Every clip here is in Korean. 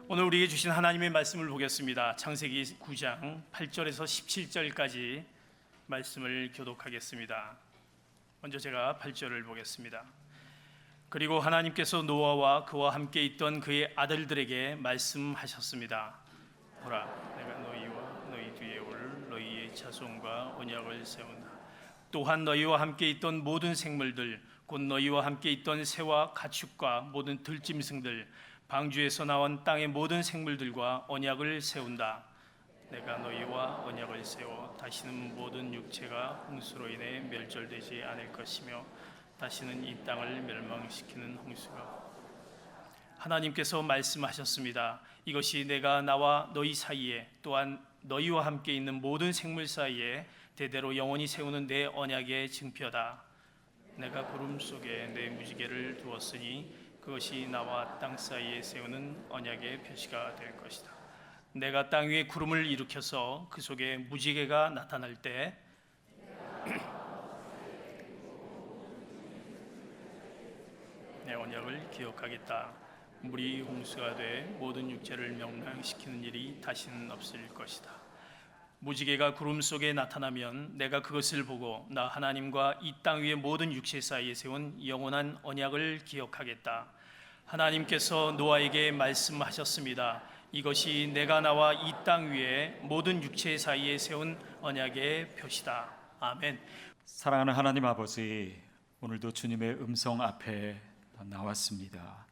오늘 우리에게 주신 하나님의 말씀을 보겠습니다. 창세기 9장 8절에서 17절까지 말씀을 교독하겠습니다. 먼저 제가 8절을 보겠습니다. 그리고 하나님께서 노아와 그와 함께 있던 그의 아들들에게 말씀하셨습니다. 보라, 내가 너희와 너희 뒤에 올 너희의 자손과 언약을 세운다. 또한 너희와 함께 있던 모든 생물들, 곧 너희와 함께 있던 새와 가축과 모든 들짐승들, 방주에서 나온 땅의 모든 생물들과 언약을 세운다. 내가 너희와 언약을 세워 다시는 모든 육체가 홍수로 인해 멸절되지 않을 것이며 다시는 이 땅을 멸망시키는 홍수가. 하나님께서 말씀하셨습니다. 이것이 내가 나와 너희 사이에 또한 너희와 함께 있는 모든 생물 사이에 대대로 영원히 세우는 내 언약의 증표다. 내가 구름 속에 내 무지개를 두었으니 그것이 나와 땅 사이에 세우는 언약의 표시가 될 것이다. 내가 땅 위에 구름을 일으켜서 그 속에 무지개가 나타날 때 내 언약을 기억하겠다. 물이 홍수가 돼 모든 육체를 멸망시키는 일이 다시는 없을 것이다. 무지개가 구름 속에 나타나면 내가 그것을 보고 나 하나님과 이 땅 위의 모든 육체 사이에 세운 영원한 언약을 기억하겠다. 하나님께서 노아에게 말씀하셨습니다. 이것이 내가 나와 이 땅 위에 모든 육체 사이에 세운 언약의 표시다. 아멘. 사랑하는 하나님 아버지, 오늘도 주님의 음성 앞에 나왔습니다.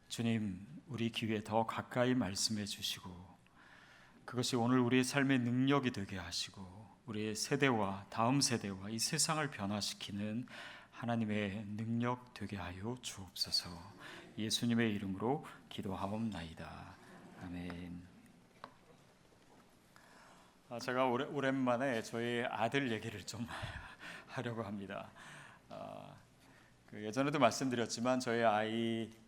주님, 우리 귀에 더 가까이 말씀해 주시고 그것이 오늘 우리의 삶의 능력이 되게 하시고 우리의 세대와 다음 세대와 이 세상을 변화시키는 하나님의 능력 되게 하여 주옵소서. 예수님의 이름으로 기도하옵나이다. 아멘. 제가 오랜만에 저희 아들 얘기를 좀 하려고 합니다. 예전에도 말씀드렸지만 저희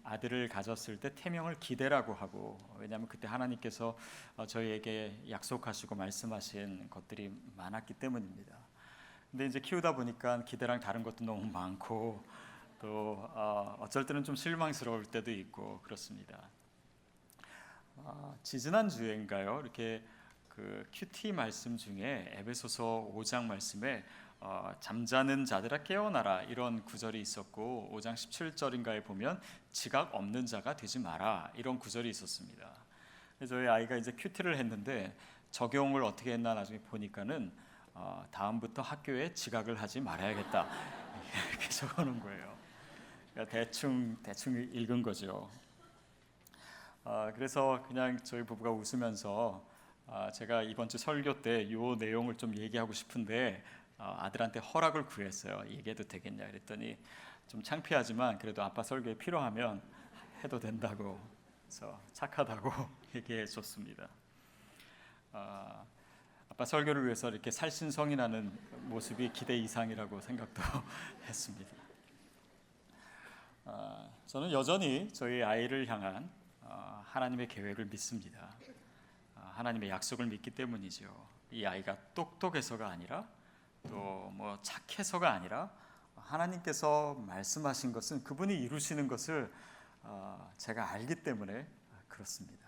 아들을 가졌을 때 태명을 기대라고 하고, 왜냐하면 그때 하나님께서 저희에게 약속하시고 말씀하신 것들이 많았기 때문입니다. 근데 이제 키우다 보니까 기대랑 다른 것도 너무 많고 또 어쩔 때는 좀 실망스러울 때도 있고 그렇습니다. 지지난 주에인가요? 이렇게 그 큐티 말씀 중에 에베소서 5장 말씀에 잠자는 자들아 깨어나라 이런 구절이 있었고 5장 17절인가에 보면 지각 없는 자가 되지 마라 이런 구절이 있었습니다. 저희 아이가 이제 큐티를 했는데 적용을 어떻게 했나 나중에 보니까는 다음부터 학교에 지각을 하지 말아야겠다 이렇게 적어놓은 거예요. 그러니까 대충 읽은 거죠. 그래서 그냥 저희 부부가 웃으면서 제가 이번 주 설교 때 이 내용을 좀 얘기하고 싶은데 아들한테 허락을 구했어요. 얘기해도 되겠냐 그랬더니 좀 창피하지만 그래도 아빠 설교에 필요하면 해도 된다고 그래서 착하다고 얘기해 줬습니다. 아빠 설교를 위해서 이렇게 살신성인하는 모습이 기대 이상이라고 생각도 했습니다. 저는 여전히 저희 아이를 향한 하나님의 계획을 믿습니다. 하나님의 약속을 믿기 때문이죠. 이 아이가 똑똑해서가 아니라 또 뭐 착해서가 아니라 하나님께서 말씀하신 것은 그분이 이루시는 것을 제가 알기 때문에 그렇습니다.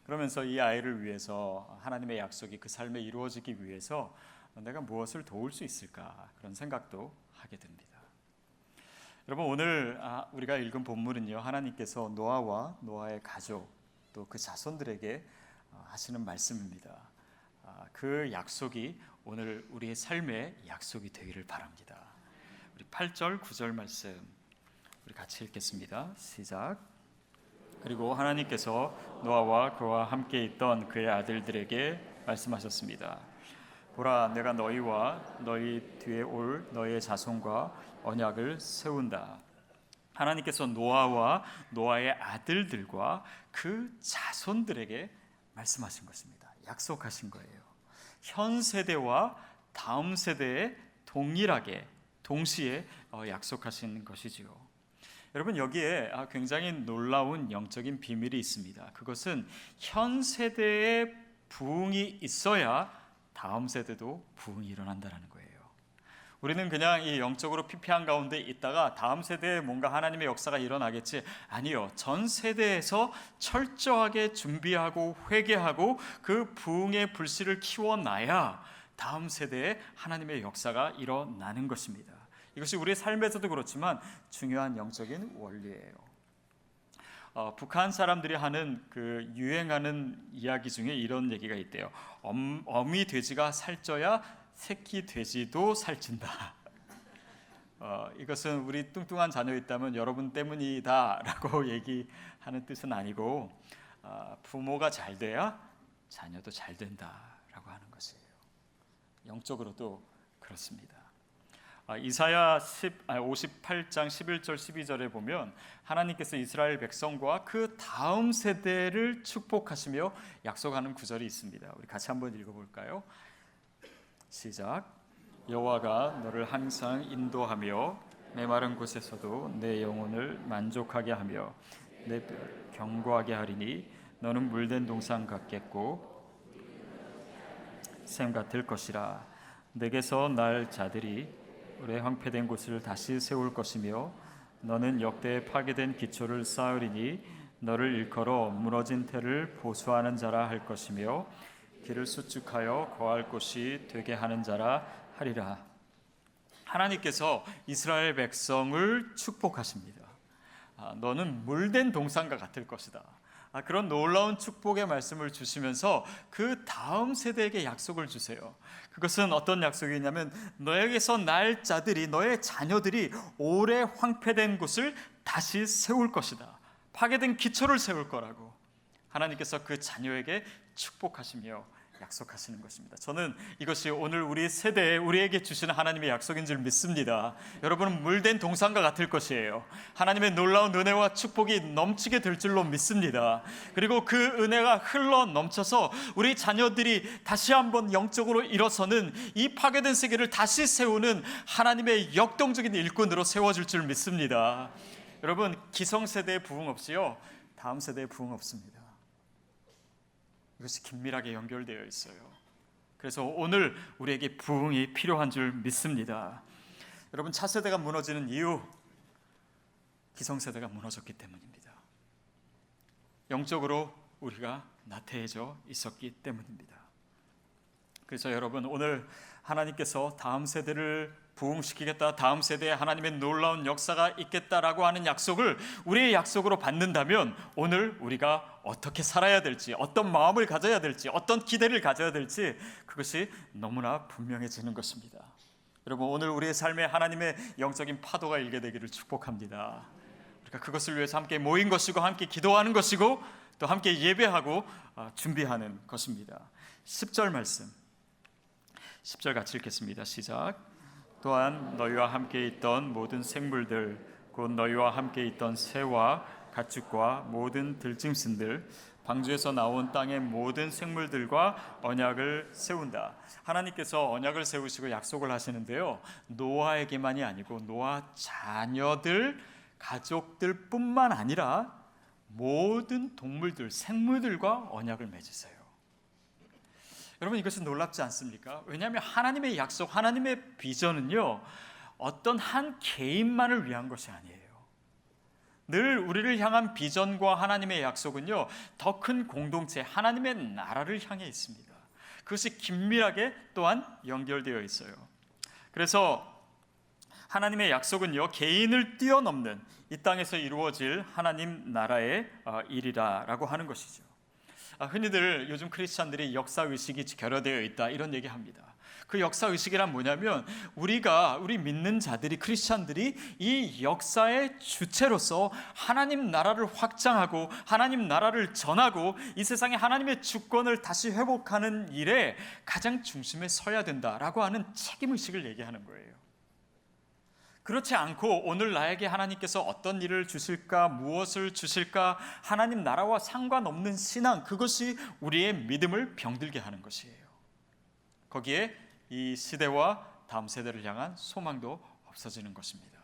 그러면서 이 아이를 위해서 하나님의 약속이 그 삶에 이루어지기 위해서 내가 무엇을 도울 수 있을까 그런 생각도 하게 됩니다. 여러분, 오늘 우리가 읽은 본문은요, 하나님께서 노아와 노아의 가족 또 그 자손들에게 하시는 말씀입니다. 그 약속이 오늘 우리의 삶의 약속이 되기를 바랍니다. 우리 8절 9절 말씀 우리 같이 읽겠습니다. 시작. 그리고 하나님께서 노아와 그와 함께 있던 그의 아들들에게 말씀하셨습니다. 보라, 내가 너희와 너희 뒤에 올 너희의 자손과 언약을 세운다. 하나님께서 노아와 노아의 아들들과 그 자손들에게 말씀하신 것입니다. 약속하신 거예요. 현 세대와 다음 세대에 동일하게 동시에 약속하신 것이지요. 여러분, 여기에 굉장히 놀라운 영적인 비밀이 있습니다. 그것은 현 세대에 부흥이 있어야 다음 세대도 부흥이 일어난다는 거예요. 우리는 그냥 이 영적으로 피폐한 가운데 있다가 다음 세대에 뭔가 하나님의 역사가 일어나겠지. 아니요. 전 세대에서 철저하게 준비하고 회개하고 그 부흥의 불씨를 키워놔야 다음 세대에 하나님의 역사가 일어나는 것입니다. 이것이 우리의 삶에서도 그렇지만 중요한 영적인 원리예요. 북한 사람들이 하는 그 유행하는 이야기 중에 이런 얘기가 있대요. 어미 돼지가 살쪄야 새끼 돼지도 살찐다. 이것은 우리 뚱뚱한 자녀 있다면 여러분 때문이다라고 얘기하는 뜻은 아니고 부모가 잘 돼야 자녀도 잘 된다라고 하는 것이에요. 영적으로도 그렇습니다. 이사야 58장 11절 12절에 보면 하나님께서 이스라엘 백성과 그 다음 세대를 축복하시며 약속하는 구절이 있습니다. 우리 같이 한번 읽어볼까요? 시작. 여호와가 너를 항상 인도하며 메마른 곳에서도 내 영혼을 만족하게 하며 내 뼈를 견고하게 하리니 너는 물된 동산 같겠고 샘 같을 것이라. 내게서 날 자들이 오래 황폐된 곳을 다시 세울 것이며 너는 역대에 파괴된 기초를 쌓으리니 너를 일컬어 무너진 태를 보수하는 자라 할 것이며 길을 수축하여 거할 곳이 되게 하는 자라 하리라. 하나님께서 이스라엘 백성을 축복하십니다. 너는 물된 동산과 같을 것이다. 그런 놀라운 축복의 말씀을 주시면서 그 다음 세대에게 약속을 주세요. 그것은 어떤 약속이냐면 너에게서 날 자들이, 너의 자녀들이 오래 황폐된 곳을 다시 세울 것이다. 파괴된 기초를 세울 거라고 하나님께서 그 자녀에게 축복하시며 약속하시는 것입니다. 저는 이것이 오늘 우리 세대에 우리에게 주시는 하나님의 약속인 줄 믿습니다. 여러분은 물된 동산과 같을 것이에요. 하나님의 놀라운 은혜와 축복이 넘치게 될 줄로 믿습니다. 그리고 그 은혜가 흘러 넘쳐서 우리 자녀들이 다시 한번 영적으로 일어서는 이 파괴된 세계를 다시 세우는 하나님의 역동적인 일꾼으로 세워질 줄 믿습니다. 여러분, 기성세대의 부흥 없이요 다음 세대의 부흥 없습니다. 이것이 긴밀하게 연결되어 있어요. 그래서 오늘 우리에게 부흥이 필요한 줄 믿습니다. 여러분, 차세대가 무너지는 이유, 기성세대가 무너졌기 때문입니다. 영적으로 우리가 나태해져 있었기 때문입니다. 그래서 여러분, 오늘 하나님께서 다음 세대를 부흥시키겠다, 다음 세대에 하나님의 놀라운 역사가 있겠다라고 하는 약속을 우리의 약속으로 받는다면 오늘 우리가 어떻게 살아야 될지, 어떤 마음을 가져야 될지, 어떤 기대를 가져야 될지 그것이 너무나 분명해지는 것입니다. 여러분, 오늘 우리의 삶에 하나님의 영적인 파도가 일게 되기를 축복합니다. 우리가 그것을 위해서 함께 모인 것이고 함께 기도하는 것이고 또 함께 예배하고 준비하는 것입니다. 10절 말씀, 10절 같이 읽겠습니다. 시작. 또한 너희와 함께 있던 모든 생물들 곧 너희와 함께 있던 새와 가축과 모든 들짐승들 방주에서 나온 땅의 모든 생물들과 언약을 세운다. 하나님께서 언약을 세우시고 약속을 하시는데요, 노아에게만이 아니고 노아 자녀들, 가족들뿐만 아니라 모든 동물들, 생물들과 언약을 맺으세요. 여러분, 이것은 놀랍지 않습니까? 왜냐하면 하나님의 약속, 하나님의 비전은요 어떤 한 개인만을 위한 것이 아니에요. 늘 우리를 향한 비전과 하나님의 약속은요 더 큰 공동체, 하나님의 나라를 향해 있습니다. 그것이 긴밀하게 또한 연결되어 있어요. 그래서 하나님의 약속은요 개인을 뛰어넘는 이 땅에서 이루어질 하나님 나라의 일이라고 하는 것이죠. 흔히들 요즘 크리스찬들이 역사의식이 결여되어 있다 이런 얘기합니다. 그 역사의식이란 뭐냐면 우리 믿는 자들이, 크리스찬들이 이 역사의 주체로서 하나님 나라를 확장하고 하나님 나라를 전하고 이 세상에 하나님의 주권을 다시 회복하는 일에 가장 중심에 서야 된다라고 하는 책임의식을 얘기하는 거예요. 그렇지 않고 오늘 나에게 하나님께서 어떤 일을 주실까, 무엇을 주실까, 하나님 나라와 상관없는 신앙, 그것이 우리의 믿음을 병들게 하는 것이에요. 거기에 이 시대와 다음 세대를 향한 소망도 없어지는 것입니다.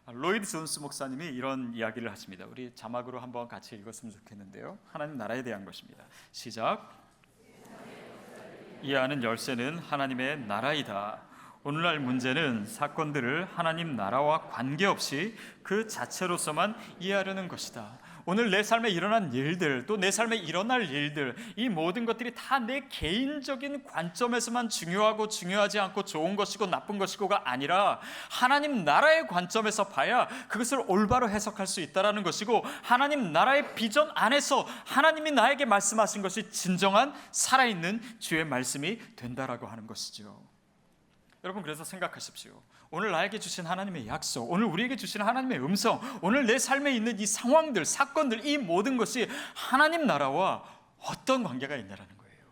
로이드 존스 목사님이 이런 이야기를 하십니다. 우리 자막으로 한번 같이 읽었으면 좋겠는데요. 하나님 나라에 대한 것입니다. 시작. 이 안은 열쇠는 하나님의 나라이다. 오늘날 문제는 사건들을 하나님 나라와 관계없이 그 자체로서만 이해하려는 것이다. 오늘 내 삶에 일어난 일들, 또 내 삶에 일어날 일들, 이 모든 것들이 다 내 개인적인 관점에서만 중요하고 중요하지 않고 좋은 것이고 나쁜 것이고가 아니라 하나님 나라의 관점에서 봐야 그것을 올바로 해석할 수 있다는 것이고, 하나님 나라의 비전 안에서 하나님이 나에게 말씀하신 것이 진정한 살아있는 주의 말씀이 된다라고 하는 것이죠. 여러분, 그래서 생각하십시오. 오늘 나에게 주신 하나님의 약속, 오늘 우리에게 주신 하나님의 음성, 오늘 내 삶에 있는 이 상황들, 사건들, 이 모든 것이 하나님 나라와 어떤 관계가 있냐라는 거예요.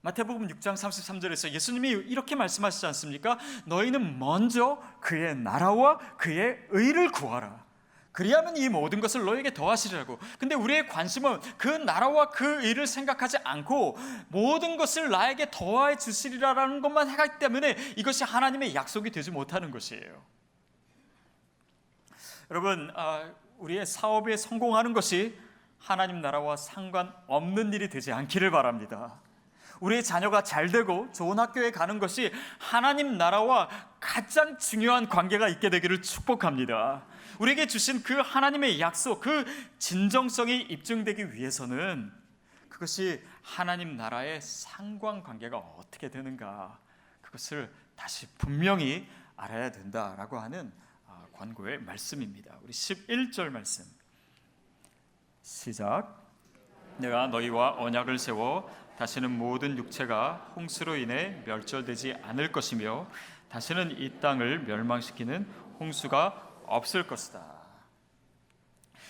마태복음 6장 33절에서 예수님이 이렇게 말씀하시지 않습니까? 너희는 먼저 그의 나라와 그의 의를 구하라. 그리하면 이 모든 것을 너에게 더하시리라고. 근데 우리의 관심은 그 나라와 그 의를 생각하지 않고 모든 것을 나에게 더해 주시리라는 것만 하기 때문에 이것이 하나님의 약속이 되지 못하는 것이에요. 여러분, 우리의 사업에 성공하는 것이 하나님 나라와 상관없는 일이 되지 않기를 바랍니다. 우리의 자녀가 잘 되고 좋은 학교에 가는 것이 하나님 나라와 가장 중요한 관계가 있게 되기를 축복합니다. 우리에게 주신 그 하나님의 약속, 그 진정성이 입증되기 위해서는 그것이 하나님 나라의 상관관계가 어떻게 되는가, 그것을 다시 분명히 알아야 된다라고 하는 권고의 말씀입니다. 우리 11절 말씀 시작. 내가 너희와 언약을 세워 다시는 모든 육체가 홍수로 인해 멸절되지 않을 것이며 다시는 이 땅을 멸망시키는 홍수가 없을 것이다.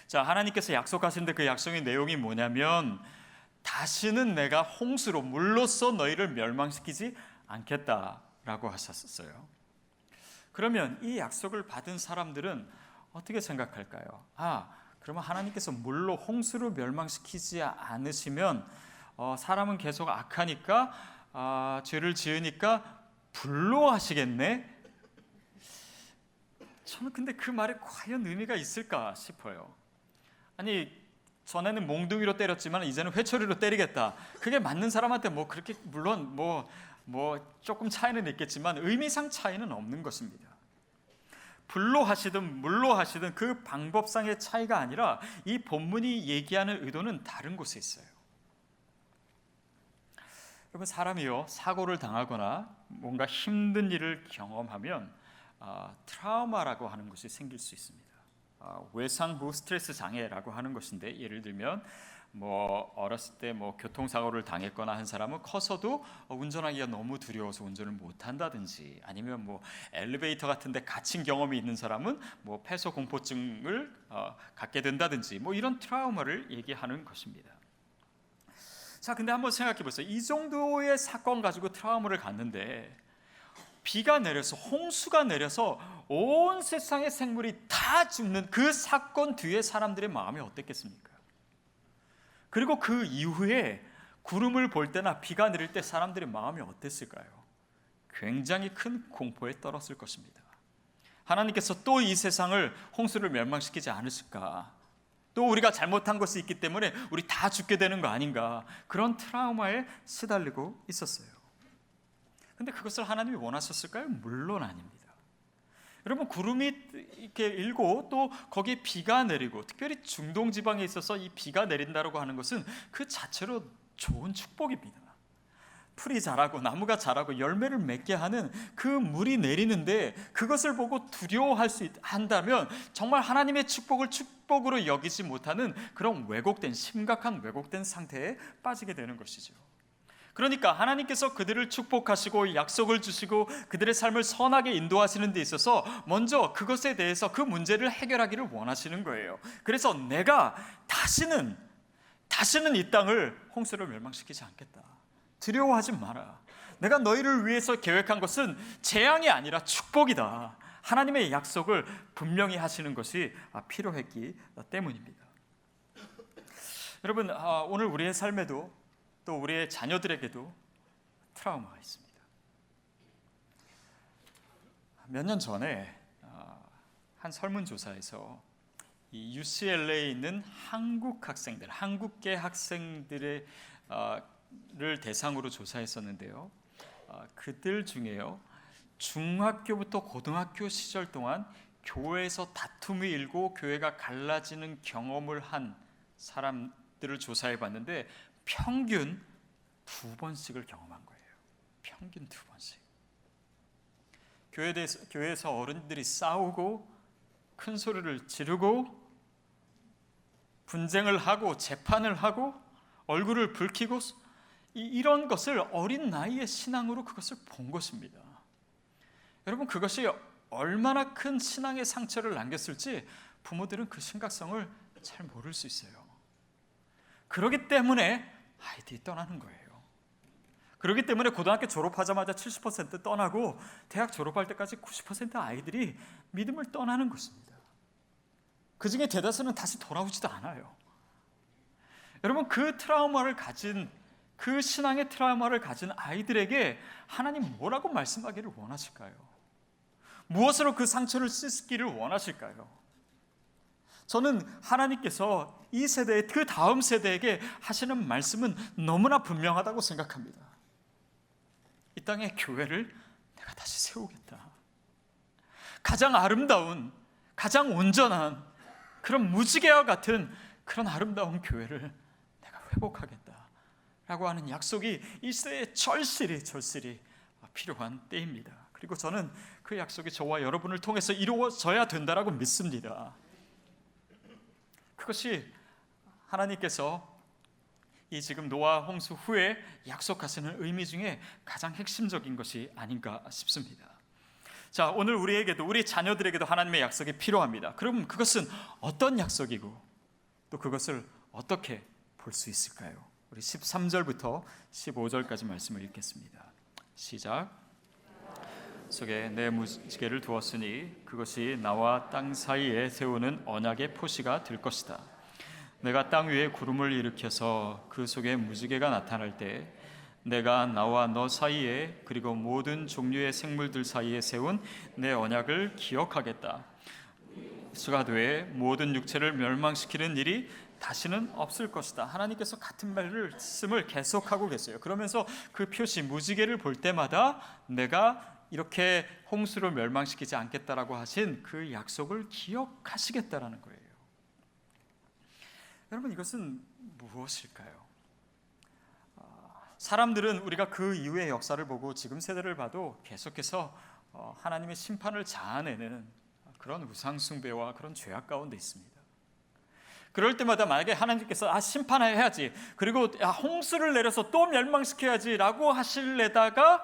자, 하나님께서 약속하신데 그 약속의 내용이 뭐냐면 다시는 내가 홍수로, 물로써 너희를 멸망시키지 않겠다라고 하셨어요. 그러면 이 약속을 받은 사람들은 어떻게 생각할까요? 그러면 하나님께서 물로, 홍수로 멸망시키지 않으시면 사람은 계속 악하니까, 죄를 지으니까 불로 하시겠네? 저는 근데 그 말에 과연 의미가 있을까 싶어요. 아니, 전에는 몽둥이로 때렸지만 이제는 회초리로 때리겠다. 그게 맞는 사람한테 뭐 그렇게, 물론 뭐 조금 차이는 있겠지만 의미상 차이는 없는 것입니다. 불로 하시든 물로 하시든 그 방법상의 차이가 아니라 이 본문이 얘기하는 의도는 다른 곳에 있어요. 여러분, 사람이요, 사고를 당하거나 뭔가 힘든 일을 경험하면 트라우마라고 하는 것이 생길 수 있습니다. 외상후 스트레스 장애라고 하는 것인데, 예를 들면 뭐 어렸을 때 뭐 교통사고를 당했거나 한 사람은 커서도 운전하기가 너무 두려워서 운전을 못 한다든지, 아니면 뭐 엘리베이터 같은 데 갇힌 경험이 있는 사람은 뭐 폐소 공포증을 갖게 된다든지, 뭐 이런 트라우마를 얘기하는 것입니다. 자, 근데 한번 생각해 보세요. 이 정도의 사건 가지고 트라우마를 갖는데 비가 내려서, 홍수가 내려서 온 세상의 생물이 다 죽는 그 사건 뒤에 사람들의 마음이 어땠겠습니까? 그리고 그 이후에 구름을 볼 때나 비가 내릴 때 사람들의 마음이 어땠을까요? 굉장히 큰 공포에 떨었을 것입니다. 하나님께서 또 이 세상을 홍수를 멸망시키지 않으실까? 또 우리가 잘못한 것이 있기 때문에 우리 다 죽게 되는 거 아닌가? 그런 트라우마에 시달리고 있었어요. 근데 그것을 하나님이 원하셨을까요? 물론 아닙니다. 여러분, 구름이 이렇게 일고 또 거기에 비가 내리고, 특별히 중동 지방에 있어서 이 비가 내린다고 하는 것은 그 자체로 좋은 축복입니다. 풀이 자라고 나무가 자라고 열매를 맺게 하는 그 물이 내리는데 그것을 보고 두려워할 수 한다면 정말 하나님의 축복을 축복으로 여기지 못하는 그런 왜곡된, 심각한 왜곡된 상태에 빠지게 되는 것이죠. 그러니까 하나님께서 그들을 축복하시고 약속을 주시고 그들의 삶을 선하게 인도하시는 데 있어서 먼저 그것에 대해서 그 문제를 해결하기를 원하시는 거예요. 그래서 내가 다시는 이 땅을 홍수로 멸망시키지 않겠다. 두려워하지 마라. 내가 너희를 위해서 계획한 것은 재앙이 아니라 축복이다. 하나님의 약속을 분명히 하시는 것이 필요했기 때문입니다. 여러분, 오늘 우리의 삶에도 또 우리의 자녀들에게도 트라우마가 있습니다. 몇 년 전에 한 설문조사에서 이 UCLA에 있는 한국 학생들, 한국계 학생들을 대상으로 조사했었는데요. 그들 중에요, 중학교부터 고등학교 시절 동안 교회에서 다툼이 일고 교회가 갈라지는 경험을 한 사람들을 조사해 봤는데 평균 2번씩을 경험한 거예요. 평균 2번씩. 교회에서 어른들이 싸우고 큰 소리를 지르고 분쟁을 하고 재판을 하고 얼굴을 붉히고 이런 것을 어린 나이의 신앙으로 그것을 본 것입니다. 여러분, 그것이 얼마나 큰 신앙의 상처를 남겼을지 부모들은 그 심각성을 잘 모를 수 있어요. 그렇기 때문에 아이들이 떠나는 거예요. 그렇기 때문에 고등학교 졸업하자마자 70% 떠나고 대학 졸업할 때까지 90% 아이들이 믿음을 떠나는 것입니다. 그 중에 대다수는 다시 돌아오지도 않아요. 여러분, 그 신앙의 트라우마를 가진 아이들에게 하나님 뭐라고 말씀하기를 원하실까요? 무엇으로 그 상처를 씻기를 원하실까요? 저는 하나님께서 이 세대의 그 다음 세대에게 하시는 말씀은 너무나 분명하다고 생각합니다. 이 땅의 교회를 내가 다시 세우겠다. 가장 아름다운, 가장 온전한 그런 무지개와 같은 그런 아름다운 교회를 내가 회복하겠다 라고 하는 약속이 이 시대에 절실히 필요한 때입니다. 그리고 저는 그 약속이 저와 여러분을 통해서 이루어져야 된다라고 믿습니다. 그것이 하나님께서 이 지금 노아 홍수 후에 약속하시는 의미 중에 가장 핵심적인 것이 아닌가 싶습니다. 자, 오늘 우리에게도, 우리 자녀들에게도 하나님의 약속이 필요합니다. 그럼 그것은 어떤 약속이고 또 그것을 어떻게 볼 수 있을까요? 우리 13절부터 15절까지 말씀을 읽겠습니다. 시작. 속에 내 무지개를 두었으니 그것이 나와 땅 사이에 세우는 언약의 표시가 될 것이다. 내가 땅 위에 구름을 일으켜서 그 속에 무지개가 나타날 때 내가 나와 너 사이에 그리고 모든 종류의 생물들 사이에 세운 내 언약을 기억하겠다. 수가 되어 모든 육체를 멸망시키는 일이 다시는 없을 것이다. 하나님께서 같은 말씀을 계속하고 계세요. 그러면서 그 표시 무지개를 볼 때마다 내가 이렇게 홍수를 멸망시키지 않겠다라고 하신 그 약속을 기억하시겠다라는 거예요. 여러분, 이것은 무엇일까요? 사람들은 우리가 그 이후의 역사를 보고 지금 세대를 봐도 계속해서 하나님의 심판을 자아내는 그런 우상숭배와 그런 죄악 가운데 있습니다. 그럴 때마다 만약에 하나님께서 심판해야지, 그리고 홍수를 내려서 또 멸망시켜야지 라고 하실래다가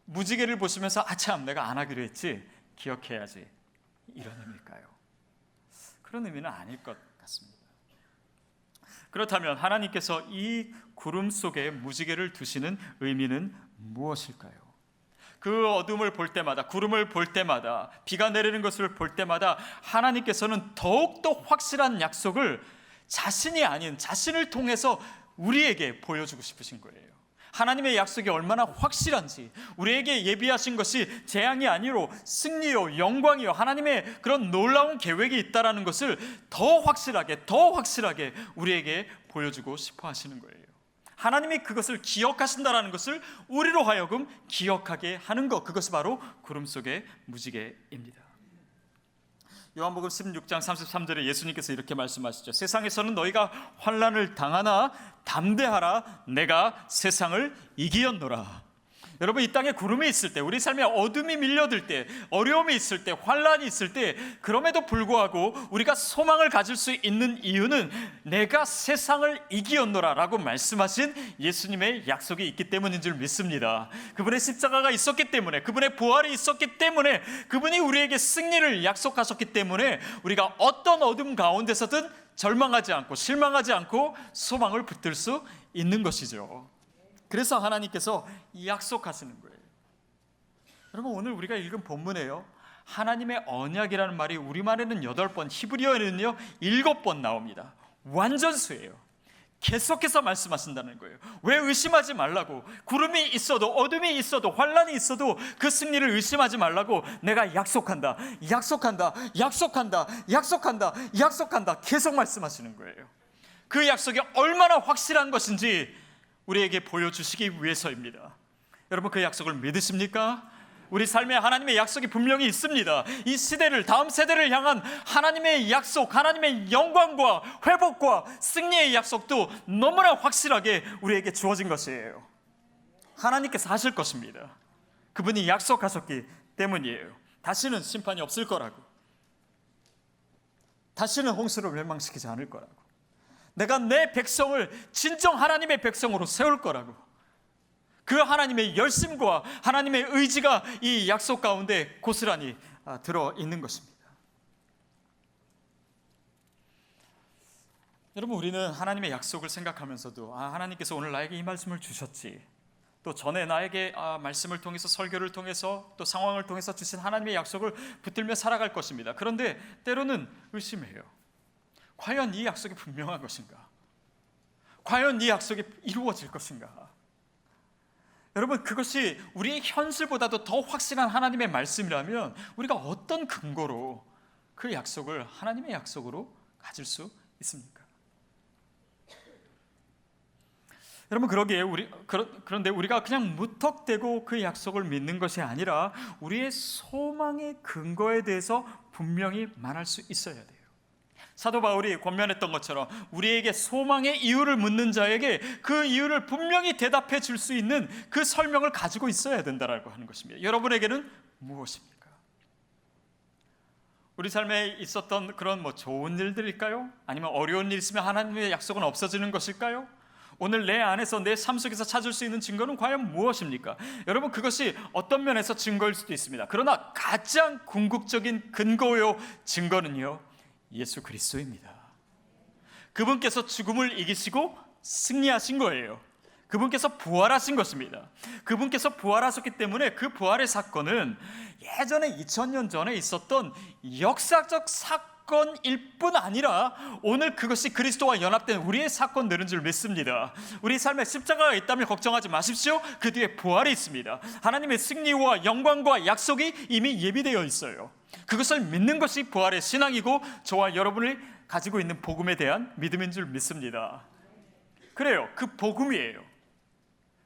무지개를 보시면서 참 내가 안 하기로 했지, 기억해야지, 이런 의미일까요? 그런 의미는 아닐 것 같습니다. 그렇다면 하나님께서 이 구름 속에 무지개를 두시는 의미는 무엇일까요? 그 어둠을 볼 때마다, 구름을 볼 때마다, 비가 내리는 것을 볼 때마다 하나님께서는 더욱더 확실한 약속을 자신이 아닌 자신을 통해서 우리에게 보여주고 싶으신 거예요. 하나님의 약속이 얼마나 확실한지, 우리에게 예비하신 것이 재앙이 아니로 승리요, 영광이요, 하나님의 그런 놀라운 계획이 있다는 것을 더 확실하게 우리에게 보여주고 싶어 하시는 거예요. 하나님이 그것을 기억하신다는 것을 우리로 하여금 기억하게 하는 것, 그것이 바로 구름 속의 무지개입니다. 요한복음 16장 33절에 예수님께서 이렇게 말씀하시죠. 세상에서는 너희가 환난을 당하나 담대하라, 내가 세상을 이기었노라. 여러분, 이 땅에 구름이 있을 때, 우리 삶에 어둠이 밀려들 때, 어려움이 있을 때, 환난이 있을 때, 그럼에도 불구하고 우리가 소망을 가질 수 있는 이유는 내가 세상을 이기었노라 라고 말씀하신 예수님의 약속이 있기 때문인 줄 믿습니다. 그분의 십자가가 있었기 때문에, 그분의 부활이 있었기 때문에, 그분이 우리에게 승리를 약속하셨기 때문에 우리가 어떤 어둠 가운데서든 절망하지 않고 실망하지 않고 소망을 붙들 수 있는 것이죠. 그래서 하나님께서 약속하시는 거예요. 여러분, 오늘 우리가 읽은 본문에요, 하나님의 언약이라는 말이 우리말에는 8번, 히브리어에는요 7번 나옵니다. 완전수예요. 계속해서 말씀하신다는 거예요. 왜 의심하지 말라고, 구름이 있어도 어둠이 있어도 환난이 있어도 그 승리를 의심하지 말라고 내가 약속한다 계속 말씀하시는 거예요. 그 약속이 얼마나 확실한 것인지 우리에게 보여주시기 위해서입니다. 여러분, 그 약속을 믿으십니까? 우리 삶에 하나님의 약속이 분명히 있습니다. 이 시대를, 다음 세대를 향한 하나님의 약속, 하나님의 영광과 회복과 승리의 약속도 너무나 확실하게 우리에게 주어진 것이에요. 하나님께서 하실 것입니다. 그분이 약속하셨기 때문이에요. 다시는 심판이 없을 거라고, 다시는 홍수로 멸망시키지 않을 거라고, 내가 내 백성을 진정 하나님의 백성으로 세울 거라고, 그 하나님의 열심과 하나님의 의지가 이 약속 가운데 고스란히 들어있는 것입니다. 여러분, 우리는 하나님의 약속을 생각하면서도 하나님께서 오늘 나에게 이 말씀을 주셨지, 또 전에 나에게 말씀을 통해서, 설교를 통해서, 또 상황을 통해서 주신 하나님의 약속을 붙들며 살아갈 것입니다. 그런데 때로는 의심해요. 과연 이 약속이 분명한 것인가? 과연 이 약속이 이루어질 것인가? 여러분, 그것이 우리의 현실보다도 더 확실한 하나님의 말씀이라면 우리가 어떤 근거로 그 약속을 하나님의 약속으로 가질 수 있습니까? 여러분, 그런데 우리가 그냥 무턱대고 그 약속을 믿는 것이 아니라 우리의 소망의 근거에 대해서 분명히 말할 수 있어야 돼요. 사도 바울이 권면했던 것처럼 우리에게 소망의 이유를 묻는 자에게 그 이유를 분명히 대답해 줄 수 있는 그 설명을 가지고 있어야 된다라고 하는 것입니다. 여러분에게는 무엇입니까? 우리 삶에 있었던 그런 좋은 일들일까요? 아니면 어려운 일 있으면 하나님의 약속은 없어지는 것일까요? 오늘 내 안에서, 내 삶 속에서 찾을 수 있는 증거는 과연 무엇입니까? 여러분, 그것이 어떤 면에서 증거일 수도 있습니다. 그러나 가장 궁극적인 근거요, 증거는요, 예수 그리스도입니다. 그분께서 죽음을 이기시고 승리하신 거예요. 그분께서 부활하신 것입니다. 그분께서 부활하셨기 때문에 그 부활의 사건은 예전에 2000년 전에 있었던 역사적 사건일 뿐 아니라 오늘 그것이 그리스도와 연합된 우리의 사건들인 줄 믿습니다. 우리 삶에 십자가가 있다면 걱정하지 마십시오. 그 뒤에 부활이 있습니다. 하나님의 승리와 영광과 약속이 이미 예비되어 있어요. 그것을 믿는 것이 부활의 신앙이고 저와 여러분이 가지고 있는 복음에 대한 믿음인 줄 믿습니다. 그래요, 그 복음이에요.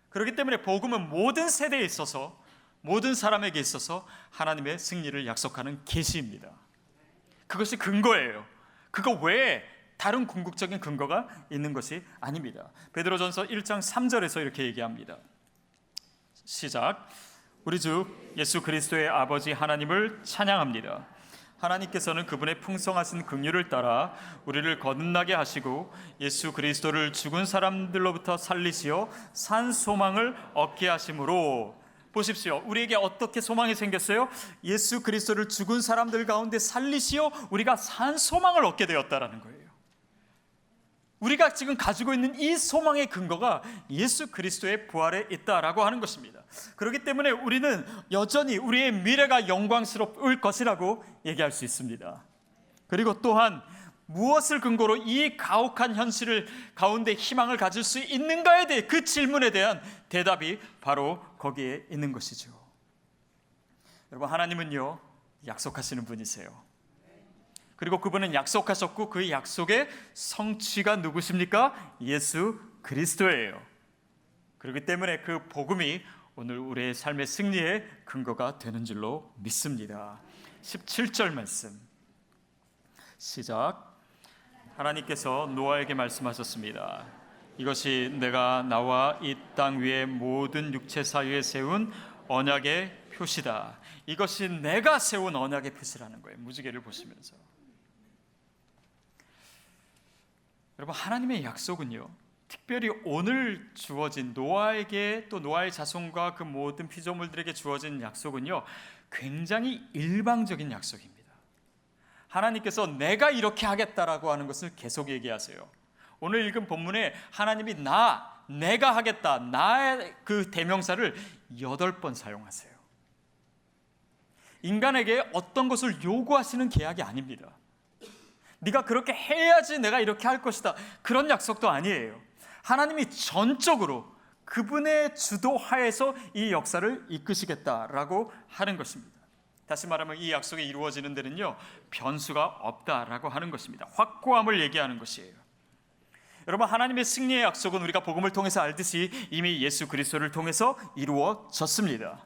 그렇기 때문에 복음은 모든 세대에 있어서, 모든 사람에게 있어서 하나님의 승리를 약속하는 계시입니다. 그것이 근거예요. 그거 외에 다른 궁극적인 근거가 있는 것이 아닙니다. 베드로전서 1장 3절에서 이렇게 얘기합니다. 시작. 우리 주 예수 그리스도의 아버지 하나님을 찬양합니다. 하나님께서는 그분의 풍성하신 긍휼을 따라 우리를 거듭나게 하시고 예수 그리스도를 죽은 사람들로부터 살리시어 산 소망을 얻게 하심으로, 보십시오. 우리에게 어떻게 소망이 생겼어요? 예수 그리스도를 죽은 사람들 가운데 살리시어 우리가 산 소망을 얻게 되었다라는 거예요. 우리가 지금 가지고 있는 이 소망의 근거가 예수 그리스도의 부활에 있다라고 하는 것입니다. 그렇기 때문에 우리는 여전히 우리의 미래가 영광스러울 것이라고 얘기할 수 있습니다. 그리고 또한 무엇을 근거로 이 가혹한 현실을 가운데 희망을 가질 수 있는가에 대해 그 질문에 대한 대답이 바로 거기에 있는 것이죠. 여러분, 하나님은요, 약속하시는 분이세요. 그리고 그분은 약속하셨고 그 약속의 성취가 누구십니까? 예수 그리스도예요. 그렇기 때문에 그 복음이 오늘 우리의 삶의 승리의 근거가 되는 줄로 믿습니다. 17절 말씀 시작. 하나님께서 노아에게 말씀하셨습니다. 이것이 내가 나와 이 땅 위의 모든 육체 사이에 세운 언약의 표시다. 이것이 내가 세운 언약의 표시라는 거예요. 무지개를 보시면서. 여러분, 하나님의 약속은요, 특별히 오늘 주어진 노아에게, 또 노아의 자손과 그 모든 피조물들에게 주어진 약속은요, 굉장히 일방적인 약속입니다. 하나님께서 내가 이렇게 하겠다라고 하는 것을 계속 얘기하세요. 오늘 읽은 본문에 하나님이 내가 하겠다, 나의 그 대명사를 8번 사용하세요. 인간에게 어떤 것을 요구하시는 계약이 아닙니다. 네가 그렇게 해야지 내가 이렇게 할 것이다, 그런 약속도 아니에요. 하나님이 전적으로 그분의 주도하에서 이 역사를 이끄시겠다라고 하는 것입니다. 다시 말하면 이 약속이 이루어지는 데는요, 변수가 없다라고 하는 것입니다. 확고함을 얘기하는 것이에요. 여러분, 하나님의 승리의 약속은 우리가 복음을 통해서 알듯이 이미 예수 그리스도를 통해서 이루어졌습니다.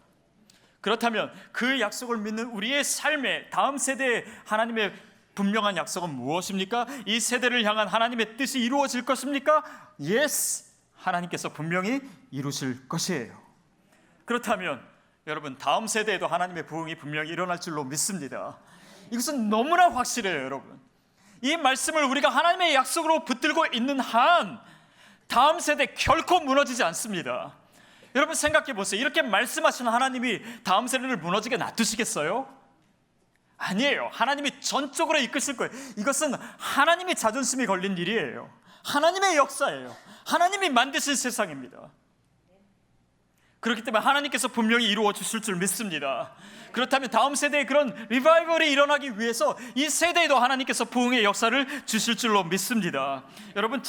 그렇다면 그 약속을 믿는 우리의 삶에 다음 세대에 하나님의 분명한 약속은 무엇입니까? 이 세대를 향한 하나님의 뜻이 이루어질 것입니까? Yes! 하나님께서 분명히 이루실 것이에요. 그렇다면 여러분, 다음 세대에도 하나님의 부흥이 분명히 일어날 줄로 믿습니다. 이것은 너무나 확실해요. 여러분, 이 말씀을 우리가 하나님의 약속으로 붙들고 있는 한 다음 세대 결코 무너지지 않습니다. 여러분, 생각해 보세요. 이렇게 말씀하신 하나님이 다음 세대를 무너지게 놔두시겠어요? 아니에요. 하나님이 전적으로 이끄실 거예요. 이것은 하나님의 자존심이 걸린 일이에요. 하나님의 역사예요. 하나님이 만드신 세상입니다. 그렇기 때문에 하나님께서 분명히 이루어 주실 줄 믿습니다. 그렇다면 다음 세대에 그런 리바이벌이 일어나기 위해서 이 세대에도 하나님께서 부흥의 역사를 주실 줄로 믿습니다. 여러분,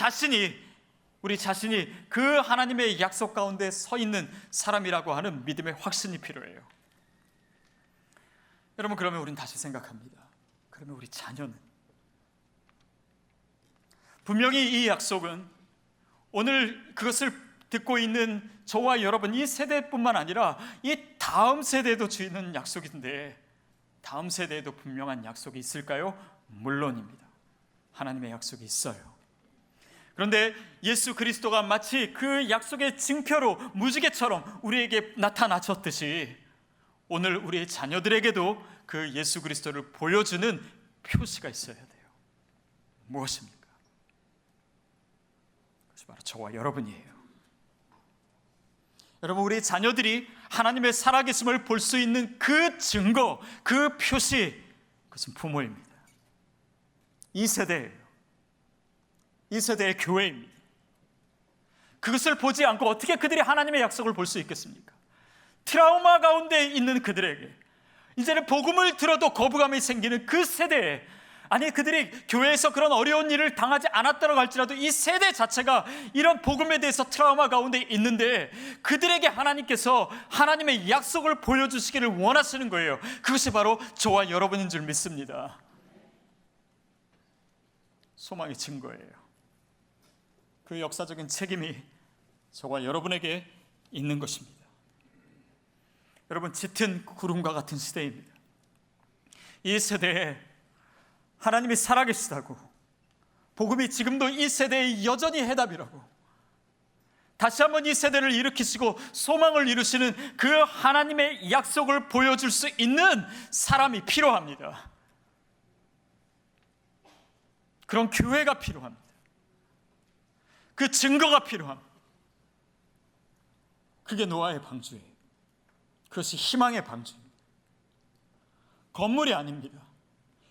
우리 자신이 그 하나님의 약속 가운데 서 있는 사람이라고 하는 믿음의 확신이 필요해요. 여러분, 그러면 우리는 다시 생각합니다. 그러면 우리 자녀는 분명히 이 약속은 오늘 그것을 듣고 있는 저와 여러분, 이 세대뿐만 아니라 이 다음 세대에도 주는 약속인데, 다음 세대에도 분명한 약속이 있을까요? 물론입니다. 하나님의 약속이 있어요. 그런데 예수 그리스도가 마치 그 약속의 증표로 무지개처럼 우리에게 나타나셨듯이 오늘 우리의 자녀들에게도 그 예수 그리스도를 보여주는 표시가 있어야 돼요. 무엇입니까? 그것이 바로 저와 여러분이에요. 여러분, 우리 자녀들이 하나님의 살아계심을 볼 수 있는 그 증거, 그 표시, 그것은 부모입니다. 이 세대예요. 이 세대의 교회입니다. 그것을 보지 않고 어떻게 그들이 하나님의 약속을 볼 수 있겠습니까? 트라우마 가운데 있는 그들에게, 이제는 복음을 들어도 거부감이 생기는 그 세대에, 아니 그들이 교회에서 그런 어려운 일을 당하지 않았다고 할지라도 이 세대 자체가 이런 복음에 대해서 트라우마 가운데 있는데 그들에게 하나님께서 하나님의 약속을 보여주시기를 원하시는 거예요. 그것이 바로 저와 여러분인 줄 믿습니다. 소망의 증거예요. 그 역사적인 책임이 저와 여러분에게 있는 것입니다. 여러분, 짙은 구름과 같은 시대입니다. 이 세대에 하나님이 살아계시다고, 복음이 지금도 이 세대의 여전히 해답이라고, 다시 한번 이 세대를 일으키시고 소망을 이루시는 그 하나님의 약속을 보여줄 수 있는 사람이 필요합니다. 그런 교회가 필요합니다. 그 증거가 필요합니다. 그게 노아의 방주예요. 그것이 희망의 방주입니다. 건물이 아닙니다.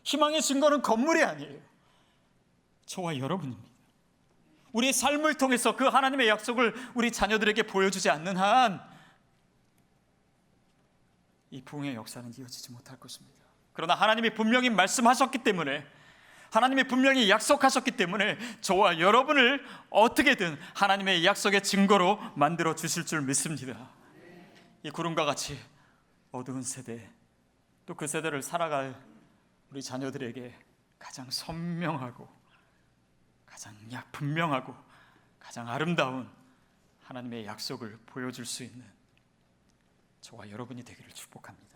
희망의 증거는 건물이 아니에요. 저와 여러분입니다. 우리의 삶을 통해서 그 하나님의 약속을 우리 자녀들에게 보여주지 않는 한 이 부흥의 역사는 이어지지 못할 것입니다. 그러나 하나님이 분명히 말씀하셨기 때문에, 하나님이 분명히 약속하셨기 때문에 저와 여러분을 어떻게든 하나님의 약속의 증거로 만들어 주실 줄 믿습니다. 이 구름과 같이 어두운 세대, 또 그 세대를 살아갈 우리 자녀들에게 가장 선명하고 가장 분명하고 가장 아름다운 하나님의 약속을 보여줄 수 있는 저와 여러분이 되기를 축복합니다.